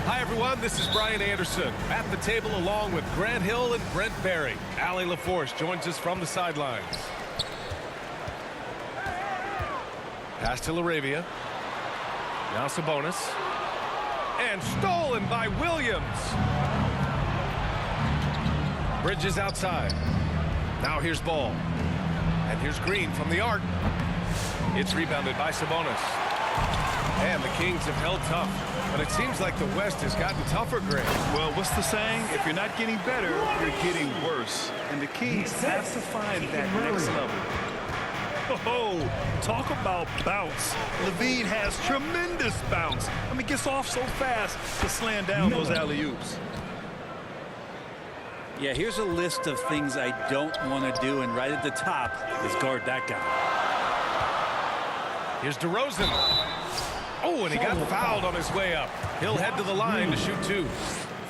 Hi, everyone. This is Brian Anderson at the table along with Grant Hill and Brent Barry. Allie LaForce joins us from the sidelines. Pass to LaRavia. Now Sabonis. And stolen by Williams. Bridges outside. Now here's Ball. And here's Green from the arc. It's rebounded by Sabonis. And the Kings have held tough. But it seems like the West has gotten tougher, Grant. Well, what's the saying? If you're not getting better, you're getting worse. And the Kings have to find that next level. Oh, talk about bounce. Levine has tremendous bounce. I mean, gets off so fast to slam down those alley-oops. Yeah, here's a list of things I don't want to do, and right at the top is guard that guy. Here's DeRozan. Oh, and he got fouled on his way up. He'll head to the line to shoot two.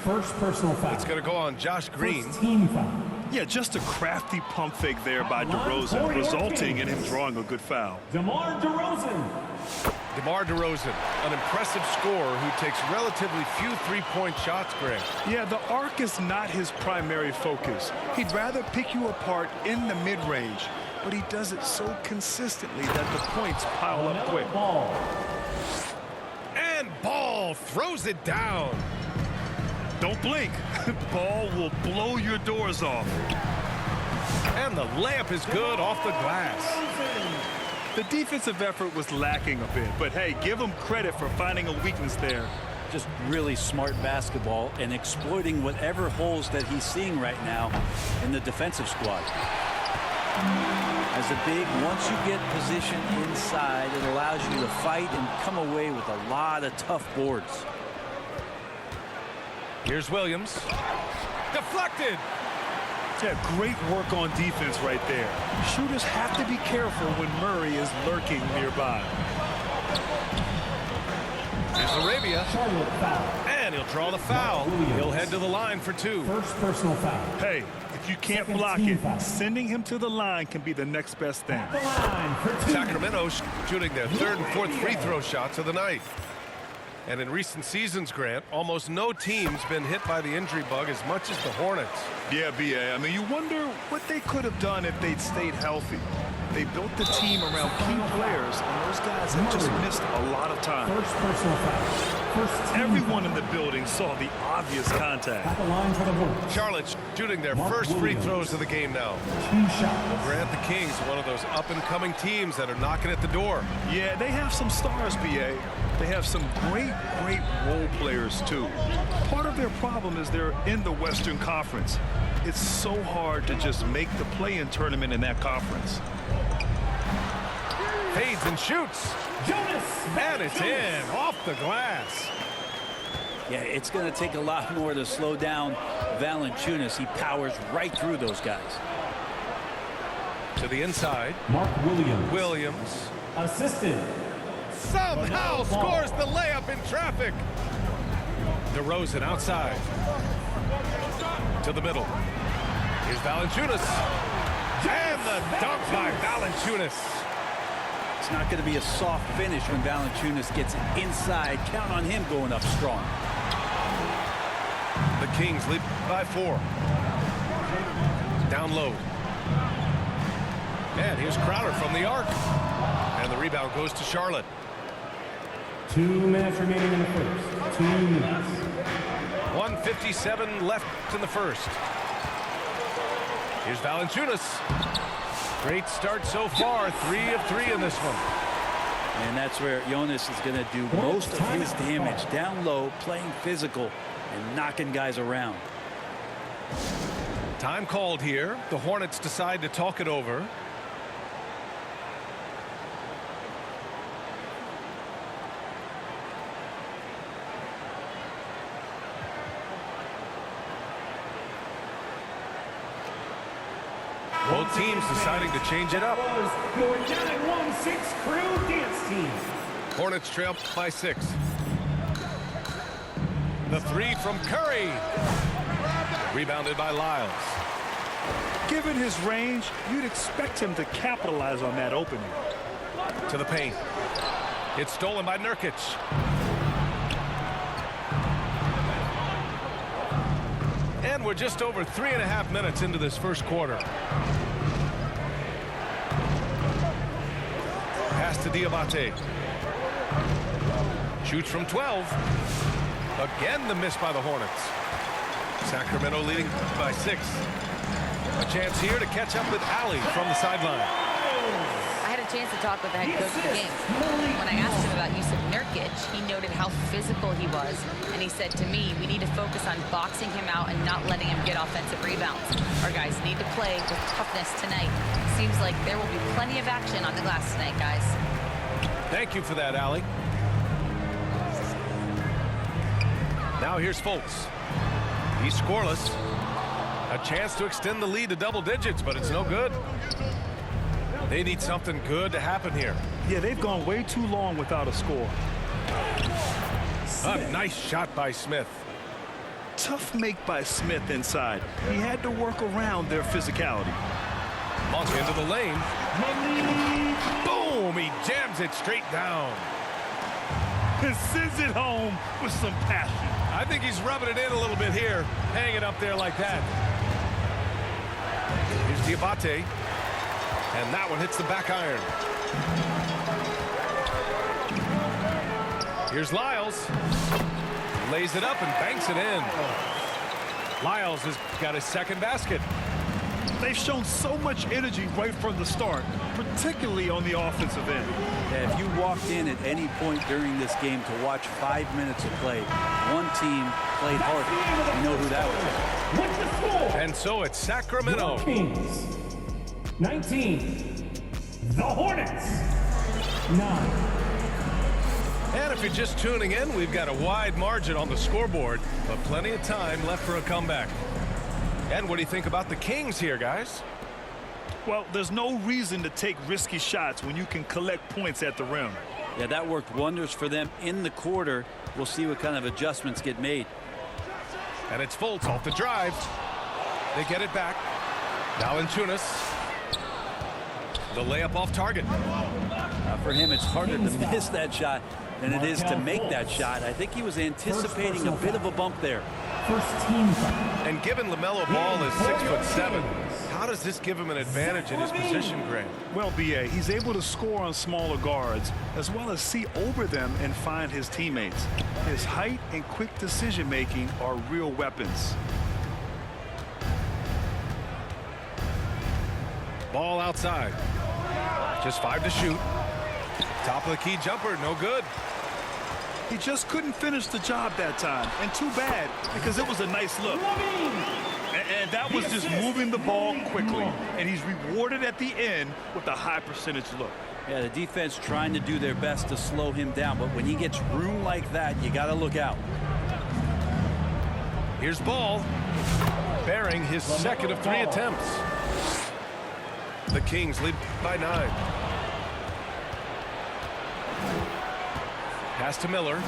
First personal foul. It's going to go on Josh Green. First team foul. Yeah, just a crafty pump fake there by DeRozan, resulting in him drawing a good foul. DeMar DeRozan. DeMar DeRozan, an impressive scorer who takes relatively few three-point shots, Grant. Yeah, the arc is not his primary focus. He'd rather pick you apart in the mid-range, but he does it so consistently that the points pile up quick. And Ball throws it down. Don't blink. Ball will blow your doors off. And the layup is good off the glass. The defensive effort was lacking a bit, but hey, give him credit for finding a weakness there. Just really smart basketball and exploiting whatever holes that he's seeing right now in the defensive squad. As a big, once you get position inside, it allows you to fight and come away with a lot of tough boards. Here's Williams. Deflected. Yeah, great work on defense right there. Shooters have to be careful when Murray is lurking nearby. Here's LaRavia. And he'll draw the foul. He'll head to the line for two. First personal foul. Hey, if you can't block it, sending him to the line can be the next best thing. The line for two. Sacramento shooting their third and fourth free throw shots of the night. And in recent seasons, Grant, almost no team's been hit by the injury bug as much as the Hornets. Yeah, B.A. I mean, you wonder what they could have done if they'd stayed healthy. They built the team around key players, and those guys have just missed a lot of time. First personal foul. First team Everyone foul. in the building saw the obvious contact. At the line for the Hornets. Charlotte shooting their first free throws of the game now. 2 shots. Grant, the Kings, one of those up-and-coming teams that are knocking at the door. Yeah, they have some stars, B.A. They have some great role players, too. Part of their problem is they're in the Western Conference. It's so hard to just make the play-in tournament in that conference. Fades and shoots. And it's in, off the glass. Yeah, it's going to take a lot more to slow down Valanciunas. He powers right through those guys. To the inside. Mark Williams. Williams. Assisted. Somehow scores the layup in traffic. DeRozan outside. To the middle. Here's Valanciunas. And the dunk by Valanciunas. It's not going to be a soft finish when Valanciunas gets inside. Count on him going up strong. The Kings lead by 4. Down low. And here's Crowder from the arc. And the rebound goes to Charlotte. 2 minutes remaining in the first. 2 minutes. 1:57 left in the first. Here's Valanciunas. Great start so far. 3 of 3 in this one. And that's where Jonas is going to do most of his damage. Down low, playing physical, and knocking guys around. Time called here. The Hornets decide to talk it over. Both teams deciding to change it up. Your 916 crew dance team. Hornets trail by 6. The 3 from Curry. Rebounded by Lyles. Given his range, you'd expect him to capitalize on that opening. To the paint. It's stolen by Nurkic. we're just over 3.5 minutes into this first quarter. Pass to Diabate. Shoots from 12. Again, the miss by the Hornets. Sacramento leading by 6. A chance here to catch up with Ali from the sideline. I had a chance to talk with the head coach of the game. When I asked him about Jusuf Nurkic, he noted how physical he was. And he said to me, we need to focus on boxing him out and not letting him get offensive rebounds. Our guys need to play with toughness tonight. Seems like there will be plenty of action on the glass tonight, guys. Thank you for that, Ali. Now here's Fultz. He's scoreless. A chance to extend the lead to double digits, but it's no good. They need something good to happen here. Yeah, they've gone way too long without a score. A nice shot by Smith. Tough make by Smith inside. He had to work around their physicality. Monk into the lane. Boom! He jams it straight down. And sends it home with some passion. I think he's rubbing it in a little bit here. Hang it up there like that. Here's Diabate. And that one hits the back iron. Here's Lyles. Lays it up and banks it in. Lyles has got his second basket. They've shown so much energy right from the start, particularly on the offensive end. Yeah, if you walked in at any point during this game to watch 5 minutes of play, one team played harder. You know who that was. And so it's Sacramento. Kings 19. The Hornets 9. And if you're just tuning in, we've got a wide margin on the scoreboard, but plenty of time left for a comeback. And what do you think about the Kings here, guys? Well, there's no reason to take risky shots when you can collect points at the rim. Yeah, that worked wonders for them in the quarter. We'll see what kind of adjustments get made. And it's Fultz off the drive. They get it back. Valanciunas. The layup off target. For him, it's harder to miss that shot than it is to make that shot. I think he was anticipating a bit of a bump there. First team foul. And given LaMelo Ball is 6'7", how does this give him an advantage in his position, Grant? Well, B.A., he's able to score on smaller guards, as well as see over them and find his teammates. His height and quick decision-making are real weapons. Ball outside. Just 5 to shoot. Top of the key jumper, no good. He just couldn't finish the job that time, and too bad, because it was a nice look. And that was just moving the ball quickly, and he's rewarded at the end with a high percentage look. Yeah, the defense trying to do their best to slow him down, but when he gets room like that, you got to look out. Here's Ball, bearing his second of 3 attempts. The Kings lead by 9. Pass to Miller.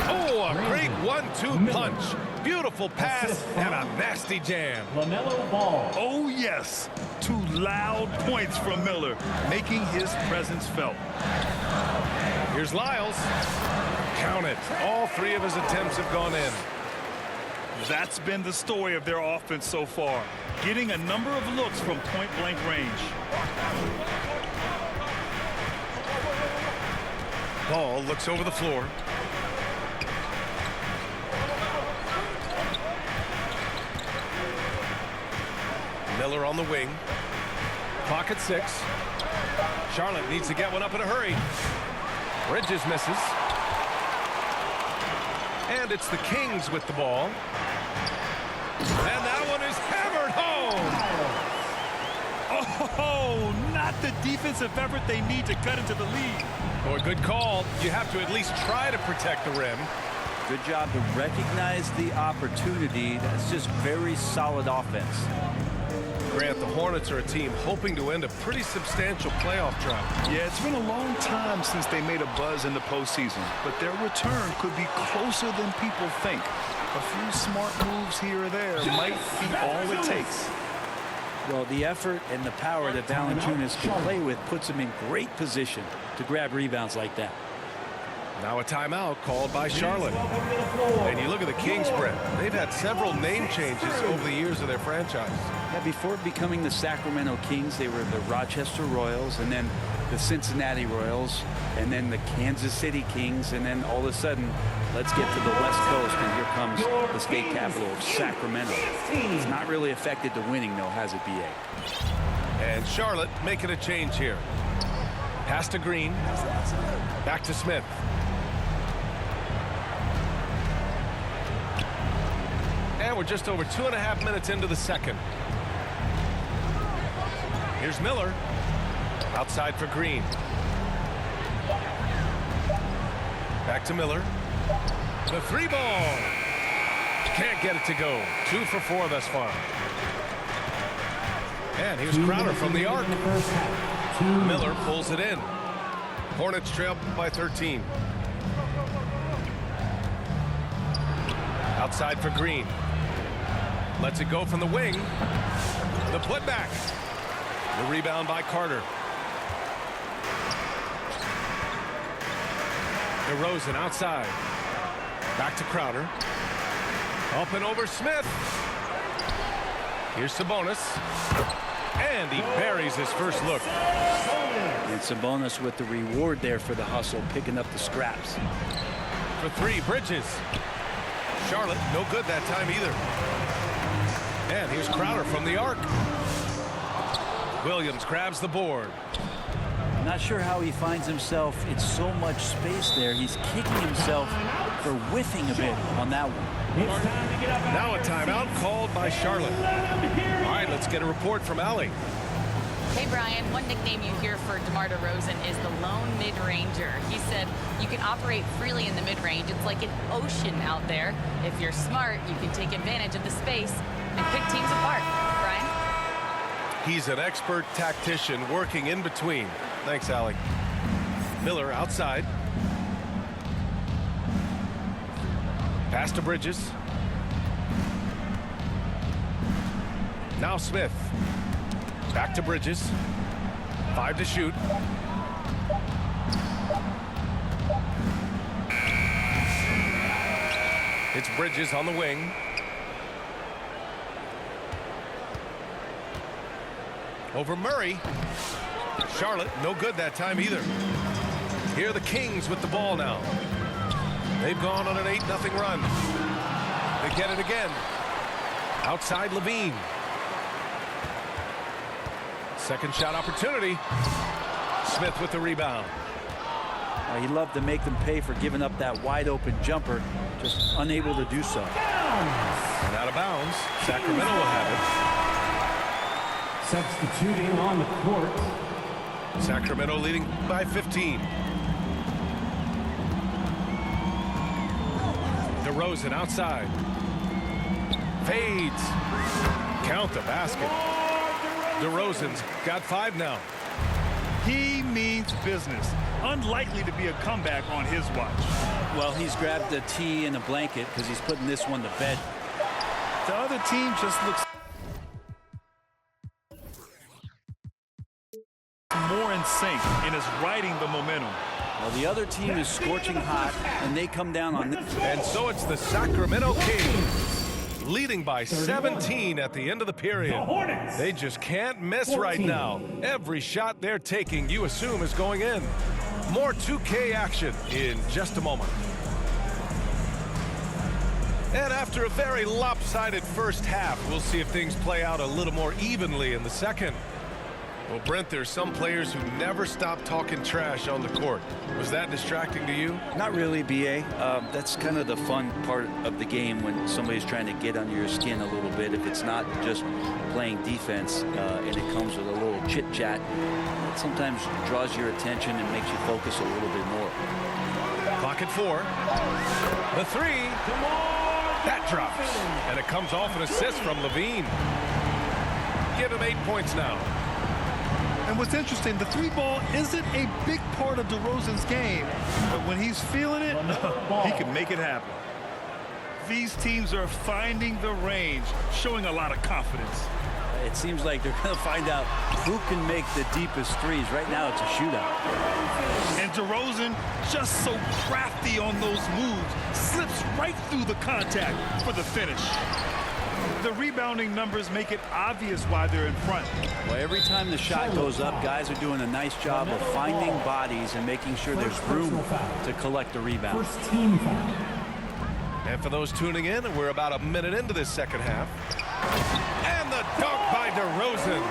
Oh, a great 1-2 punch. Beautiful pass and a nasty jam. Mello Ball. Oh, yes. 2 loud points from Miller, making his presence felt. Here's Lyles. Count it. All 3 of his attempts have gone in. That's been the story of their offense so far, getting a number of looks from point-blank range. Ball looks over the floor. Miller on the wing. Clock at 6. Charlotte needs to get one up in a hurry. Bridges misses. And it's the Kings with the ball. And that one is hammered home. Oh, not the defensive effort they need to cut into the lead. Boy, good call. You have to at least try to protect the rim. Good job to recognize the opportunity. That's just very solid offense. Grant, the Hornets are a team hoping to end a pretty substantial playoff drought. Yeah, it's been a long time since they made a buzz in the postseason, but their return could be closer than people think. A few smart moves here or there might be all it takes. Well, the effort and the power that Valanciunas can play with puts him in great position to grab rebounds like that. Now a timeout called by Charlotte. And you look at the Kings, Brett. They've had several name changes over the years of their franchise. Yeah, before becoming the Sacramento Kings, they were the Rochester Royals, and then the Cincinnati Royals, and then the Kansas City Kings, and then all of a sudden, let's get to the West Coast, and here comes the state capital of Sacramento. It's not really affected the winning, though, has it, B.A.? And Charlotte making a change here. Pass to Green. Back to Smith. And we're just over 2.5 minutes into the second. Here's Miller. Outside for Green. Back to Miller. The three ball. Can't get it to go. 2 for 4 thus far. And here's Crowder from the arc. Miller pulls it in. Hornets trail by 13. Outside for Green. Lets it go from the wing. The putback. The rebound by Carter. DeRozan outside. Back to Crowder. Up and over Smith. Here's Sabonis. And he buries his first look. And Sabonis with the reward there for the hustle, picking up the scraps. For 3, Bridges. Charlotte, no good that time either. And here's Crowder from the arc. Williams grabs the board. I'm not sure how he finds himself in so much space there. He's kicking himself for whiffing a bit on that one. Now a timeout called by Charlotte. All right, let's get a report from Allie. Hey, Brian, one nickname you hear for DeMar DeRozan is the lone mid-ranger. He said you can operate freely in the mid-range. It's like an ocean out there. If you're smart, you can take advantage of the space and pick teams apart. Brian? He's an expert tactician working in between. Thanks, Allie. Miller outside. Pass to Bridges. Now Smith. Back to Bridges. 5 to shoot. It's Bridges on the wing. Over Murray. Charlotte, no good that time either. Here are the Kings with the ball now. They've gone on an 8-0 run. They get it again. Outside Levine. Second shot opportunity. Smith with the rebound. He loved to make them pay for giving up that wide open jumper, just unable to do so. And out of bounds. Sacramento will have it. Substituting on the court. Sacramento leading by 15. DeRozan outside. Fades. Count the basket. DeRozan's got 5 now. He means business. Unlikely to be a comeback on his watch. Well, he's grabbed a tee and a blanket because he's putting this one to bed. The other team just looks more in sync and is riding the momentum. Well, the other team is scorching hot, and they come down on this. And so it's the Sacramento Kings leading by 17 at the end of the period. They just can't miss right now. Every shot they're taking, you assume, is going in. More 2K action in just a moment. And after a very lopsided first half, we'll see if things play out a little more evenly in the second. Well, Brent, there's some players who never stop talking trash on the court. Was that distracting to you? Not really, B.A. That's kind of the fun part of the game when somebody's trying to get under your skin a little bit. If it's not just playing defense and it comes with a little chit-chat, it sometimes draws your attention and makes you focus a little bit more. Clock at 4. The 3. That drops. And it comes off an assist from Levine. Give him 8 points now. And what's interesting, the 3-ball isn't a big part of DeRozan's game, but when he's feeling it, he can make it happen. These teams are finding the range, showing a lot of confidence. It seems like they're going to find out who can make the deepest threes. Right now, it's a shootout. And DeRozan, just so crafty on those moves, slips right through the contact for the finish. The rebounding numbers make it obvious why they're in front. Well, every time the shot goes up, guys are doing a nice job of finding bodies and making sure there's room to collect the rebound. First team foul. And for those tuning in, we're about a minute into this second half. And the dunk by DeRozan.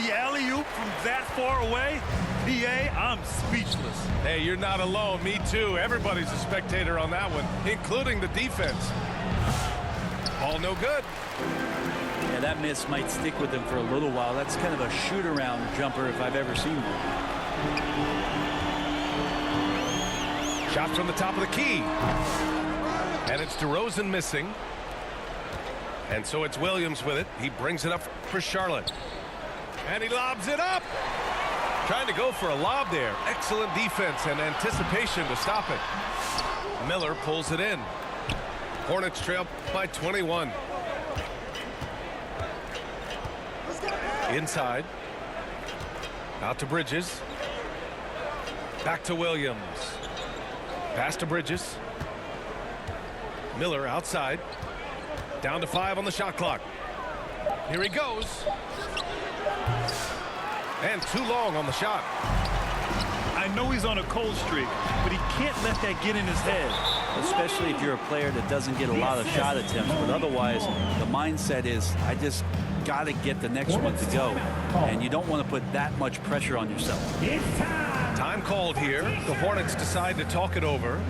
The alley-oop from that far away? PA, I'm speechless. Hey, you're not alone. Me too. Everybody's a spectator on that one, including the defense. All no good. Yeah, that miss might stick with him for a little while. That's kind of a shoot-around jumper if I've ever seen one. Shot from the top of the key. And it's DeRozan missing. And so it's Williams with it. He brings it up for Charlotte. And he lobs it up. Trying to go for a lob there. Excellent defense and anticipation to stop it. Miller pulls it in. Hornets trail by 21. Inside. Out to Bridges. Back to Williams. Pass to Bridges. Miller outside. Down to 5 on the shot clock. Here he goes. And too long on the shot. I know he's on a cold streak, but he can't let that get in his head. Especially if you're a player that doesn't get a lot of shot attempts. But otherwise, the mindset is, I just got to get the next one to go. And you don't want to put that much pressure on yourself. Time called here. The Hornets decide to talk it over.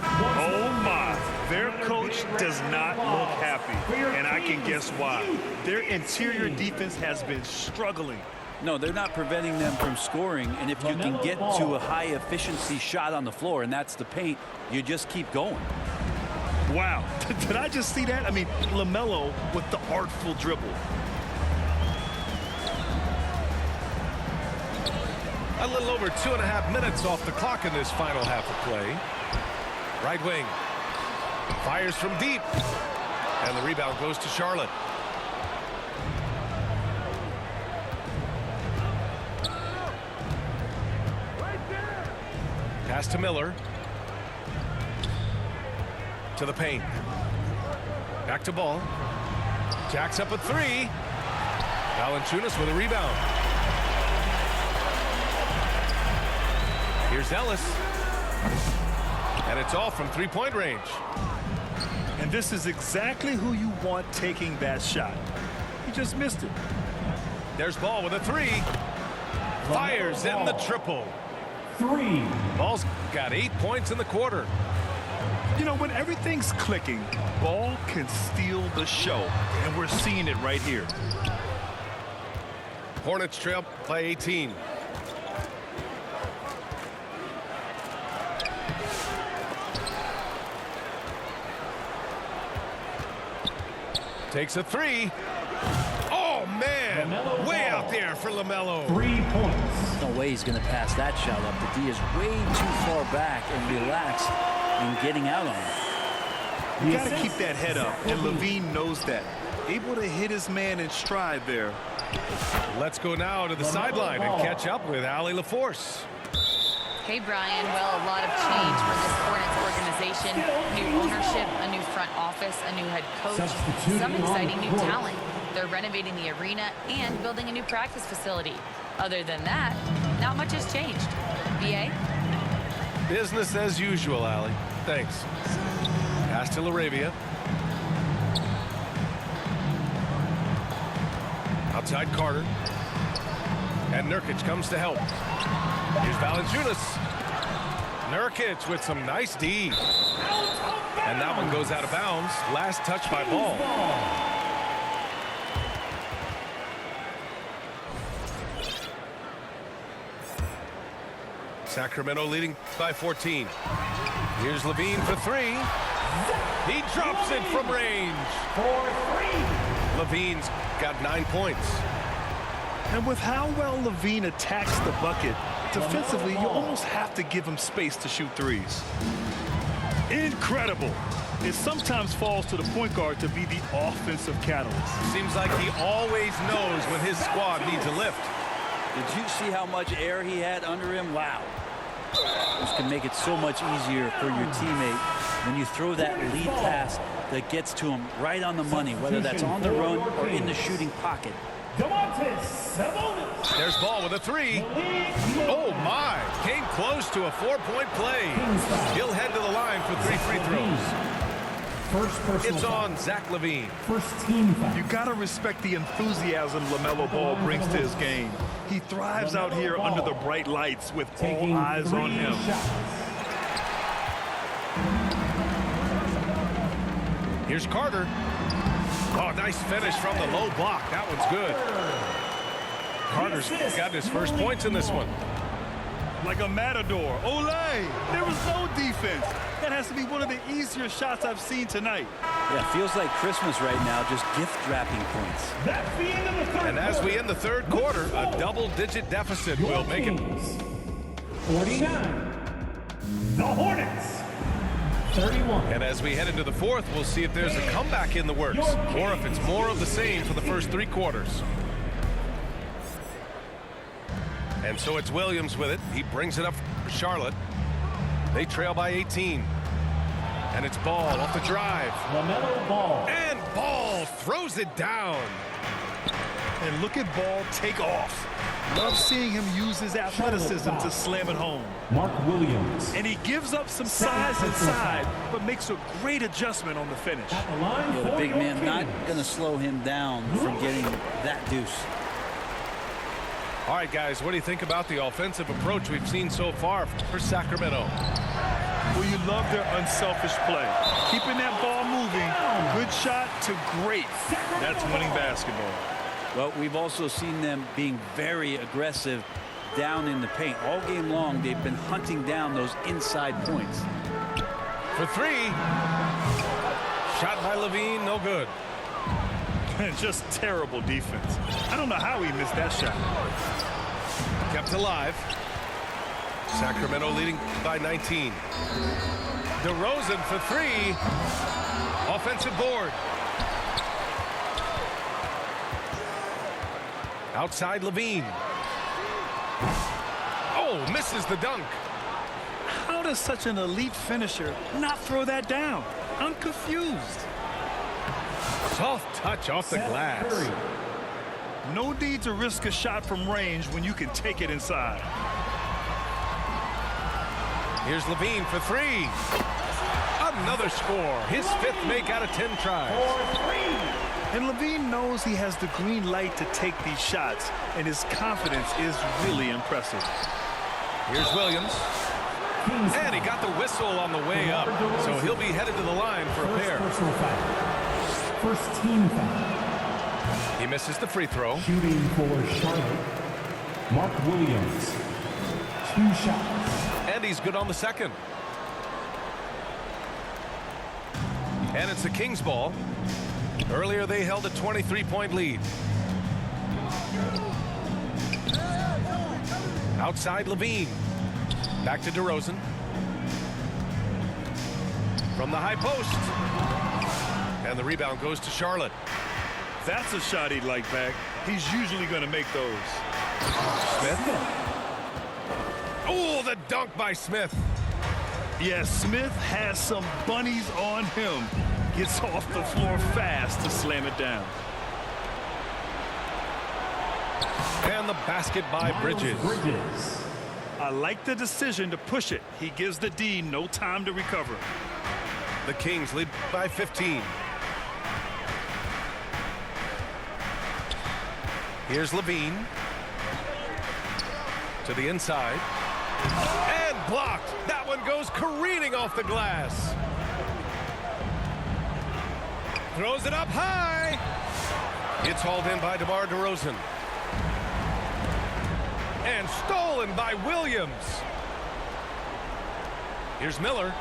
Oh my, their coach does not look happy, and I can guess why. Their interior defense has been struggling. No, they're not preventing them from scoring, and if you can get to a high efficiency shot on the floor, and that's the paint, you just keep going. Wow, did I just see that? I mean, LaMelo with the artful dribble. A little over 2.5 minutes off the clock in this final half of play. Right wing. Fires from deep. And the rebound goes to Charlotte. Pass to Miller. To the paint. Back to Ball. Jacks up a 3. Valanciunas with a rebound. Here's Ellis. And it's all from three-point range. And this is exactly who you want taking that shot. He just missed it. There's Ball with a 3. Fires in the triple. 3. Ball's got 8 points in the quarter. You know, when everything's clicking, Ball can steal the show. And we're seeing it right here. Hornets trail by 18. Takes a 3. Oh, man. Way out there for LaMelo. 3 points. No way he's going to pass that shot up. The D is way too far back and relaxed in getting out on it. You got to keep that head up, and Levine knows that. Able to hit his man in stride there. Let's go now to the sideline and catch up with Allie LaForce. Hey, Brian. Well, a lot of change for this Hornets organization. New ownership, a new front office, a new head coach, some exciting new talent. They're renovating the arena and building a new practice facility. Other than that, not much has changed. BA? Business as usual, Allie. Thanks. Pass to LaRavia. Outside Carter. And Nurkic comes to help. Here's Valanciunas. Nurkic with some nice D. And that one goes out of bounds. Last touch by Ball. Sacramento leading by 14. Here's Levine for 3. He drops it from range. Levine's got 9 points. And with how well Levine attacks the bucket, defensively, you almost have to give him space to shoot threes. Incredible. It sometimes falls to the point guard to be the offensive catalyst. Seems like he always knows when his squad needs a lift. Did you see how much air he had under him? Wow. This can make it so much easier for your teammate when you throw that lead pass that gets to him right on the money, whether that's on the run or in the shooting pocket. There's Ball with a three. Oh, my. Came close to a 4-point play. He'll head to the line for 3 free throws. It's on Zach LaVine. First team foul. You got to respect the enthusiasm Mello Ball brings to his game. He thrives out here under the bright lights with all eyes on him. Here's Carter. Oh, nice finish from the low block. That one's good. Carter's got his first points in this one. Like a matador. Olay! There was no defense. That has to be one of the easier shots I've seen tonight. Yeah, feels like Christmas right now, just gift wrapping points. That's the end of the third. And as we end the third quarter, a double-digit deficit will make it. 49. The Hornets. 31. And as we head into the fourth, we'll see if there's a comeback in the works, or if it's more of the same for the first 3 quarters. And so it's Williams with it. He brings it up for Charlotte. They trail by 18. And it's Ball off the drive. Mello Ball. And Ball throws it down. And look at Ball take off. Love seeing him use his athleticism to slam it home. Mark Williams. And he gives up some size inside, but makes a great adjustment on the finish. At the line Yeah, the for big your man not Kings. going to slow him down from getting that deuce. All right, guys, what do you think about the offensive approach we've seen so far for Sacramento? Well, you love their unselfish play. Keeping that ball moving, good shot to great. That's winning basketball. Well, we've also seen them being very aggressive down in the paint. All game long, they've been hunting down those inside points. For 3. Shot by LaVine, no good. Just terrible defense. I don't know how he missed that shot. Kept alive. Sacramento leading by 19. DeRozan for 3. Offensive board. Outside LaVine. Oh, misses the dunk. How does such an elite finisher not throw that down? I'm confused. Soft touch off the glass. No need to risk a shot from range when you can take it inside. Here's LaVine for 3. Another score. His 5th make out of 10 tries. And LaVine knows he has the green light to take these shots, and his confidence is really impressive. Here's Williams. And he got the whistle on the way up, so he'll be headed to the line for a pair. First team foul. He misses the free throw. Shooting for Charlotte. Mark Williams. 2 shots. And he's good on the second. And it's the Kings ball. Earlier they held a 23-point lead. Outside LaVine. Back to DeRozan. From the high post. And the rebound goes to Charlotte. That's a shot he'd like back. He's usually going to make those. Smith. Oh, the dunk by Smith. Yes, Smith has some bunnies on him. Gets off the floor fast to slam it down. And the basket by Bridges. I like the decision to push it. He gives the D no time to recover. The Kings lead by 15. Here's LaVine. To the inside. And blocked. That one goes careening off the glass. Throws it up high. It's hauled in by DeMar DeRozan. And stolen by Williams. Here's Miller.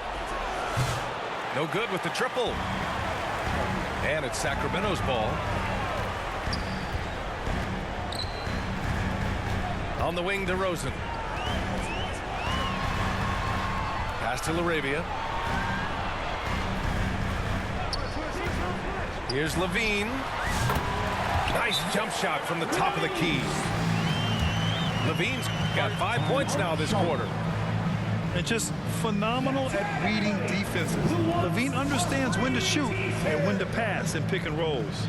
No good with the triple. And it's Sacramento's ball. On the wing, DeRozan. Pass to LaRavia. Here's Levine. Nice jump shot from the top of the key. Levine's got 5 points now this quarter. And just phenomenal at reading defenses. Levine understands when to shoot and when to pass and pick and rolls.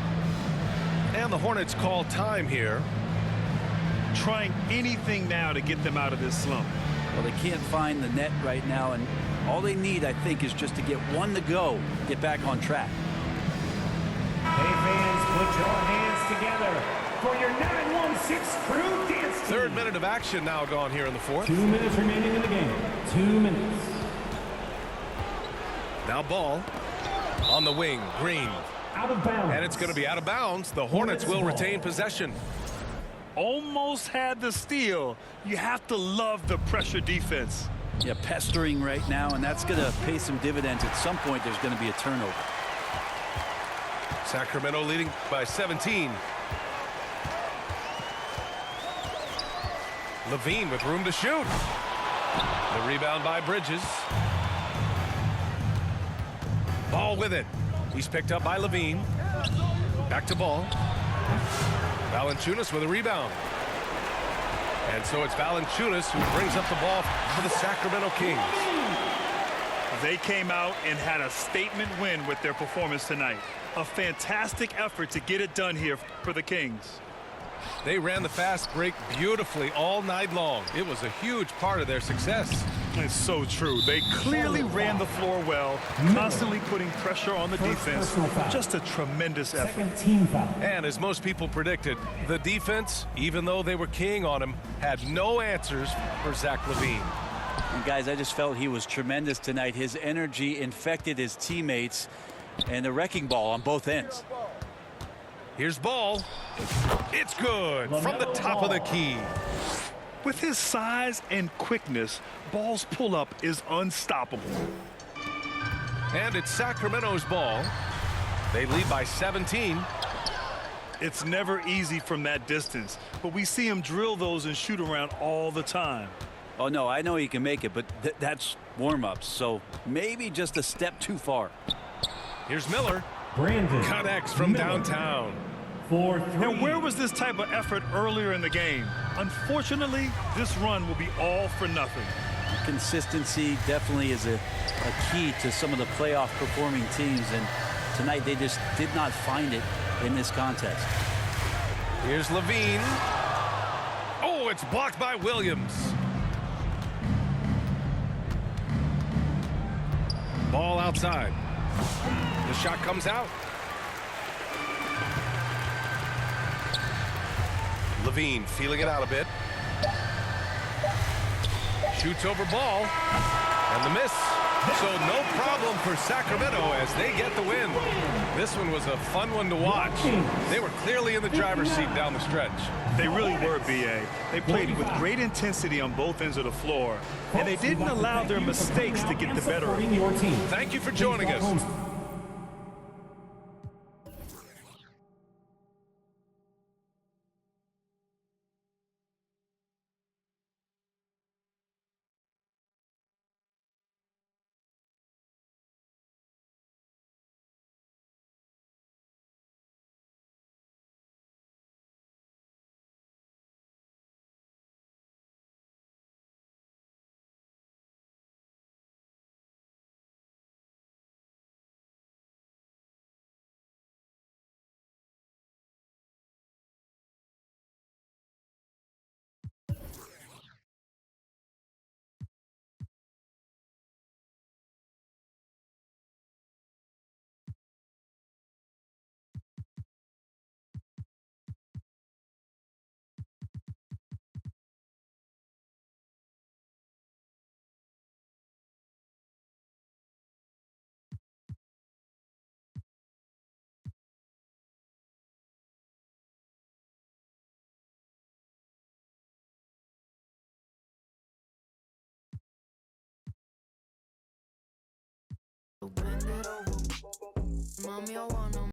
And the Hornets call time here. Trying anything now to get them out of this slump. Well, they can't find the net right now, and all they need, I think, is just to get one to go, get back on track. Hey fans, put your hands together for your 916 crew dance team. Third minute of action now gone here in the fourth. 2 minutes remaining in the game. 2 minutes. Now Ball on the wing. Green. Out of bounds. And it's going to be out of bounds. The Hornets will retain possession. Almost had the steal. You have to love the pressure defense. Yeah, pestering right now, and that's going to pay some dividends. At some point, there's going to be a turnover. Sacramento leading by 17. Levine with room to shoot. The rebound by Bridges. Ball with it. He's picked up by Levine. Back to Ball. Valanciunas with a rebound. And so it's Valanciunas who brings up the ball for the Sacramento Kings. They came out and had a statement win with their performance tonight. A fantastic effort to get it done here for the Kings. They ran the fast break beautifully all night long. It was a huge part of their success. It's so true. They clearly ran the floor well, constantly putting pressure on the defense. Just a tremendous effort. Second team foul. And as most people predicted, the defense, even though they were keying on him, had no answers for Zach LaVine. And guys, I just felt he was tremendous tonight. His energy infected his teammates, and the wrecking ball on both ends. Here's Ball. It's good from the top of the key. With his size and quickness, Ball's pull-up is unstoppable. And it's Sacramento's ball. They lead by 17. It's never easy from that distance, but we see him drill those and shoot around all the time. Oh, no, I know he can make it, but that's warm-ups, so maybe just a step too far. Here's Miller. Brandon Connects from Miller. downtown. For three. And where was this type of effort earlier in the game? Unfortunately, this run will be all for nothing. Consistency definitely is a key to some of the playoff performing teams, and tonight they just did not find it in this contest. Here's Levine. Oh, it's blocked by Williams. Ball outside. The shot comes out. Levine feeling it out a bit. Shoots over Ball. And the miss. So no problem for Sacramento as they get the win. This one was a fun one to watch. They were clearly in the driver's seat down the stretch. They really were, B.A. They played with great intensity on both ends of the floor, and they didn't allow their mistakes to get the better of them. Your team. Thank you for joining us. Bend it over. Mommy, I wanna